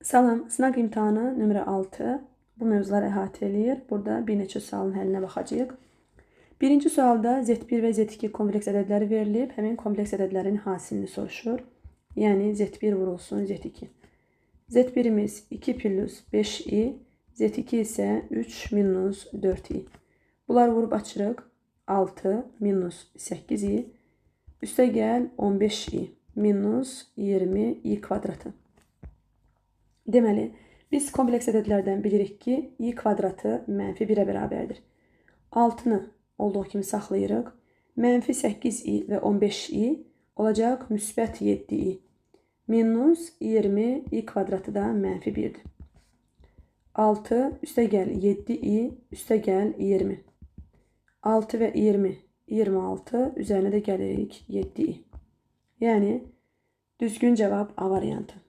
Salam, sınaq imtahanı nömrə 6 bu mövzuları əhatə eləyir. Burada bir neçə sualın həllinə baxacağıq. Birinci sualda Z1 və Z2 kompleks ədədləri verilib, həmin kompleks ədədlərin hasilini soruşur. Yəni Z1 vurulsun Z2. Z1-imiz 2 plus 5i, Z2 isə 3 minus 4i. Bunlar vurub açırıq. 6 minus 8i, üstə gəl 15i minus 20i kvadratı. Deməli, biz kompleks ədədlərdən bilirik ki, i kvadratı mənfi 1-ə bərabərdir. 6-nı olduğu kimi saxlayırıq. Mənfi 8i və 15i olacaq müsbət 7i. Minus 20i kvadratı da mənfi 1-dir. 6 üstə gəl 7i, üstə gəl 20. 6 və 20, 26, üzərinə də gəlirik 7i. Yəni, düzgün cavab A variantı.